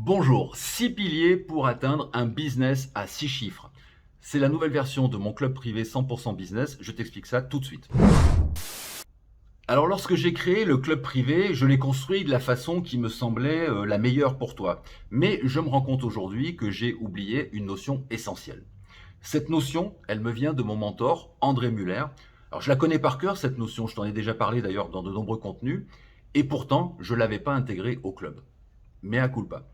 Bonjour, 6 piliers pour atteindre un business à 6 chiffres. C'est la nouvelle version de mon club privé 100% business, je t'explique ça tout de suite. Alors lorsque j'ai créé le club privé, je l'ai construit de la façon qui me semblait la meilleure pour toi. Mais je me rends compte aujourd'hui que j'ai oublié une notion essentielle. Cette notion, elle me vient de mon mentor, André Muller. Alors je la connais par cœur, cette notion, je t'en ai déjà parlé d'ailleurs dans de nombreux contenus, et pourtant je ne l'avais pas intégrée au club. Mea culpa.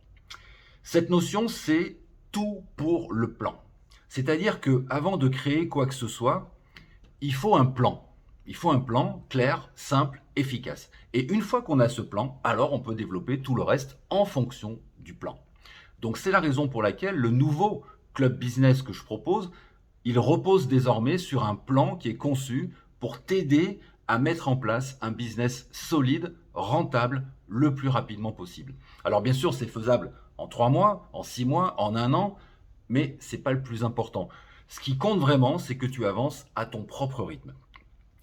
Cette notion, c'est tout pour le plan. C'est-à-dire que avant de créer quoi que ce soit, il faut un plan. Il faut un plan clair, simple, efficace. Et une fois qu'on a ce plan, alors on peut développer tout le reste en fonction du plan. Donc c'est la raison pour laquelle le nouveau club business que je propose, il repose désormais sur un plan qui est conçu pour t'aider à mettre en place un business solide, rentable, le plus rapidement possible. Alors bien sûr, c'est faisable en 3 mois, en 6 mois, en 1 an, mais ce n'est pas le plus important. Ce qui compte vraiment, c'est que tu avances à ton propre rythme.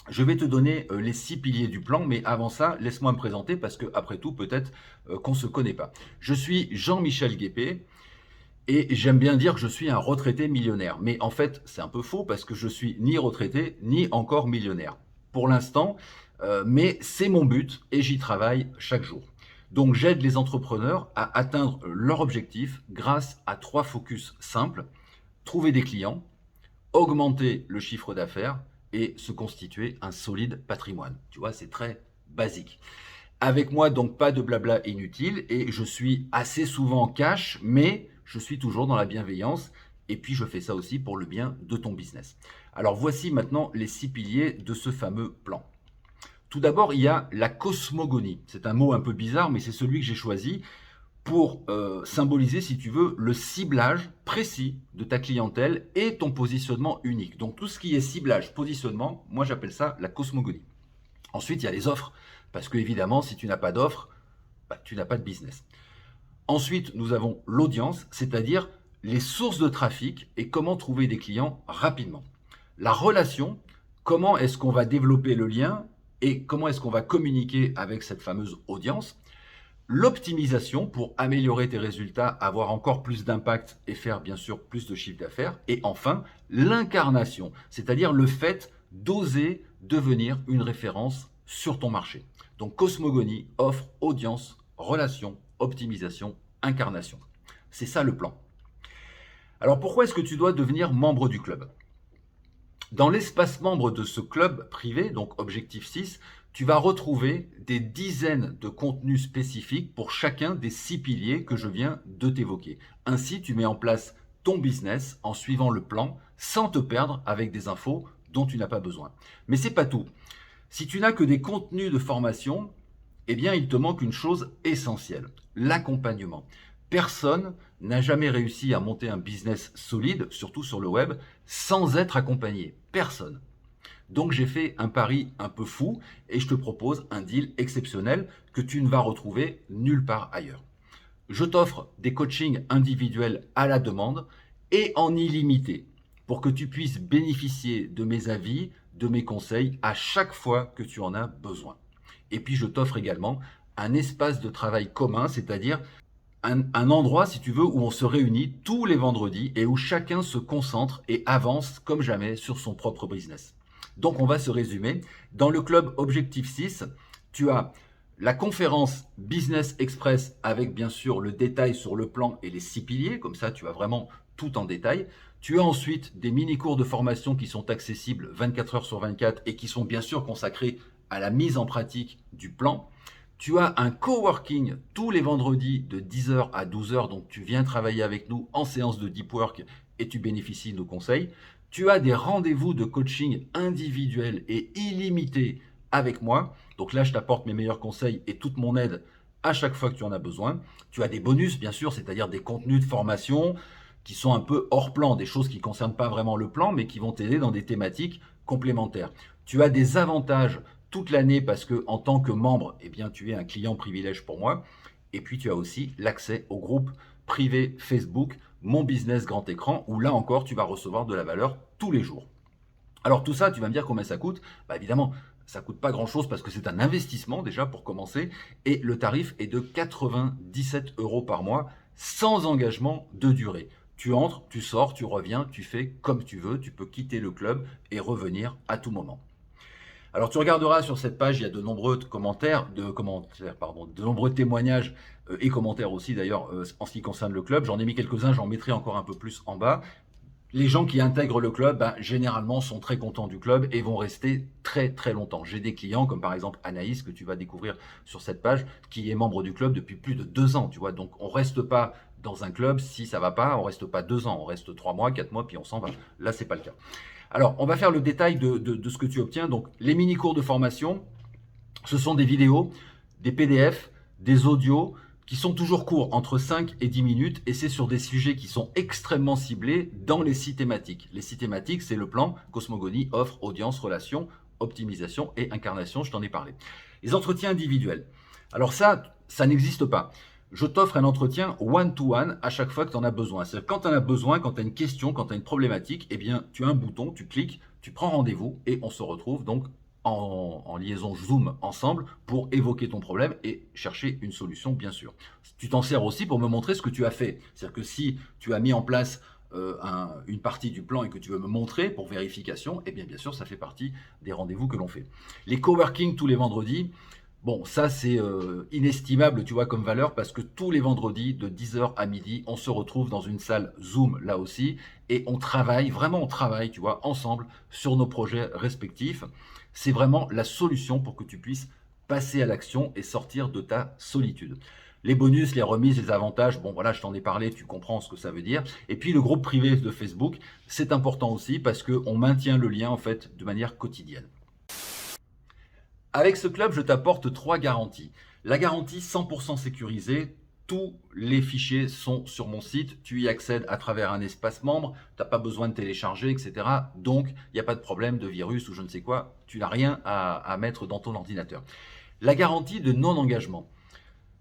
Je vais te donner les 6 piliers du plan, mais avant ça, laisse-moi me présenter parce que, après tout, peut-être qu'on ne se connaît pas. Je suis Jean-Michel Guépé, et j'aime bien dire que je suis un retraité millionnaire. Mais en fait, c'est un peu faux parce que je suis ni retraité, ni encore millionnaire. Pour l'instant, mais c'est mon but et j'y travaille chaque jour. Donc j'aide les entrepreneurs à atteindre leur objectif grâce à 3 focus simples. Trouver des clients, augmenter le chiffre d'affaires et se constituer un solide patrimoine. Tu vois, c'est très basique. Avec moi, donc pas de blabla inutile et je suis assez souvent cash, mais je suis toujours dans la bienveillance et puis je fais ça aussi pour le bien de ton business. Alors voici maintenant les 6 piliers de ce fameux plan. Tout d'abord, il y a la cosmogonie. C'est un mot un peu bizarre, mais c'est celui que j'ai choisi pour symboliser, si tu veux, le ciblage précis de ta clientèle et ton positionnement unique. Donc tout ce qui est ciblage, positionnement, moi j'appelle ça la cosmogonie. Ensuite, il y a les offres, parce que évidemment, si tu n'as pas d'offres, tu n'as pas de business. Ensuite, nous avons l'audience, c'est-à-dire les sources de trafic et comment trouver des clients rapidement. La relation, comment est-ce qu'on va développer le lien et comment est-ce qu'on va communiquer avec cette fameuse audience. L'optimisation pour améliorer tes résultats, avoir encore plus d'impact et faire bien sûr plus de chiffre d'affaires. Et enfin, l'incarnation, c'est-à-dire le fait d'oser devenir une référence sur ton marché. Donc cosmogonie, offre, audience, relation, optimisation, incarnation. C'est ça le plan. Alors pourquoi est-ce que tu dois devenir membre du club? Dans l'espace membre de ce club privé, donc Objectif 6, tu vas retrouver des dizaines de contenus spécifiques pour chacun des 6 piliers que je viens de t'évoquer. Ainsi, tu mets en place ton business en suivant le plan sans te perdre avec des infos dont tu n'as pas besoin. Mais c'est pas tout. Si tu n'as que des contenus de formation, eh bien, il te manque une chose essentielle, l'accompagnement. Personne n'a jamais réussi à monter un business solide, surtout sur le web, sans être accompagné. Personne. Donc j'ai fait un pari un peu fou et je te propose un deal exceptionnel que tu ne vas retrouver nulle part ailleurs. Je t'offre des coachings individuels à la demande et en illimité pour que tu puisses bénéficier de mes avis, de mes conseils à chaque fois que tu en as besoin. Et puis je t'offre également un espace de travail commun, c'est-à-dire un endroit, si tu veux, où on se réunit tous les vendredis et où chacun se concentre et avance comme jamais sur son propre business. Donc on va se résumer. Dans le club Objectif 6, tu as la conférence Business Express avec bien sûr le détail sur le plan et les 6 piliers, comme ça tu as vraiment tout en détail. Tu as ensuite des mini-cours de formation qui sont accessibles 24 heures sur 24 et qui sont bien sûr consacrés à la mise en pratique du plan. Tu as un coworking tous les vendredis de 10h à 12h, donc tu viens travailler avec nous en séance de deep work et tu bénéficies de nos conseils. Tu as des rendez-vous de coaching individuels et illimités avec moi. Donc là, je t'apporte mes meilleurs conseils et toute mon aide à chaque fois que tu en as besoin. Tu as des bonus, bien sûr, c'est-à-dire des contenus de formation qui sont un peu hors plan, des choses qui ne concernent pas vraiment le plan, mais qui vont t'aider dans des thématiques complémentaires. Tu as des avantages toute l'année parce que en tant que membre, eh bien, tu es un client privilège pour moi. Et puis, tu as aussi l'accès au groupe privé Facebook, Mon Business Grand Écran, où là encore, tu vas recevoir de la valeur tous les jours. Alors tout ça, tu vas me dire combien ça coûte? Bah évidemment, ça coûte pas grand-chose parce que c'est un investissement déjà pour commencer et le tarif est de 97 € par mois. sans engagement de durée. Tu entres, tu sors, tu reviens, tu fais comme tu veux, tu peux quitter le club et revenir à tout moment. Alors tu regarderas sur cette page, il y a de nombreux de nombreux témoignages et commentaires aussi d'ailleurs en ce qui concerne le club. J'en ai mis quelques-uns, j'en mettrai encore un peu plus en bas. Les gens qui intègrent le club, généralement, sont très contents du club et vont rester très très longtemps. J'ai des clients comme par exemple Anaïs, que tu vas découvrir sur cette page, qui est membre du club depuis plus de 2 ans, tu vois. Donc on reste pas dans un club si ça va pas, on reste pas 2 ans, on reste 3 mois, 4 mois, puis on s'en va. Là, c'est pas le cas. Alors, on va faire le détail de ce que tu obtiens. Donc, les mini-cours de formation, ce sont des vidéos, des PDF, des audios qui sont toujours courts, entre 5 et 10 minutes, et c'est sur des sujets qui sont extrêmement ciblés dans les 6 thématiques. Les 6 thématiques, c'est le plan, cosmogonie, offre, audience, relation, optimisation et incarnation, je t'en ai parlé. Les entretiens individuels. Alors ça n'existe pas. Je t'offre un entretien one-to-one à chaque fois que tu en as besoin. C'est-à-dire quand tu en as besoin, quand tu as une question, quand tu as une problématique, eh bien, tu as un bouton, tu cliques, tu prends rendez-vous et on se retrouve donc en liaison Zoom ensemble pour évoquer ton problème et chercher une solution, bien sûr. Tu t'en sers aussi pour me montrer ce que tu as fait. C'est-à-dire que si tu as mis en place une partie du plan et que tu veux me montrer pour vérification, eh bien sûr, ça fait partie des rendez-vous que l'on fait. Les coworking tous les vendredis, bon, ça c'est inestimable, tu vois, comme valeur, parce que tous les vendredis, de 10h à midi, on se retrouve dans une salle Zoom, là aussi, et on travaille, vraiment on travaille, tu vois, ensemble, sur nos projets respectifs. C'est vraiment la solution pour que tu puisses passer à l'action et sortir de ta solitude. Les bonus, les remises, les avantages, bon voilà, je t'en ai parlé, tu comprends ce que ça veut dire. Et puis le groupe privé de Facebook, c'est important aussi parce qu'on maintient le lien en fait de manière quotidienne. Avec ce club, je t'apporte 3 garanties. La garantie 100% sécurisée, tous les fichiers sont sur mon site, tu y accèdes à travers un espace membre, tu n'as pas besoin de télécharger, etc. Donc, il n'y a pas de problème de virus ou je ne sais quoi, tu n'as rien à mettre dans ton ordinateur. La garantie de non-engagement.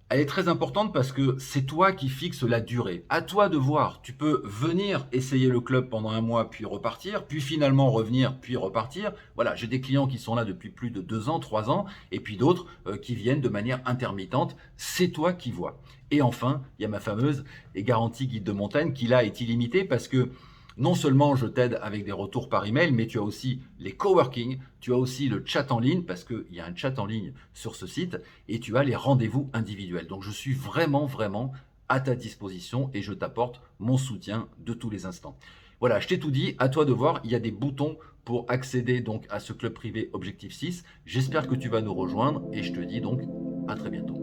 Elle est très importante parce que c'est toi qui fixes la durée. À toi de voir. Tu peux venir essayer le club pendant un mois, puis repartir, puis finalement revenir, puis repartir. Voilà, j'ai des clients qui sont là depuis plus de 2 ans, 3 ans, et puis d'autres qui viennent de manière intermittente. C'est toi qui vois. Et enfin, il y a ma fameuse et garantie guide de montagne qui là est illimitée parce que non seulement je t'aide avec des retours par email, mais tu as aussi les coworking, tu as aussi le chat en ligne, parce qu'il y a un chat en ligne sur ce site, et tu as les rendez-vous individuels. Donc je suis vraiment, vraiment à ta disposition et je t'apporte mon soutien de tous les instants. Voilà, je t'ai tout dit, à toi de voir, il y a des boutons pour accéder donc à ce club privé Objectif 6. J'espère que tu vas nous rejoindre et je te dis donc à très bientôt.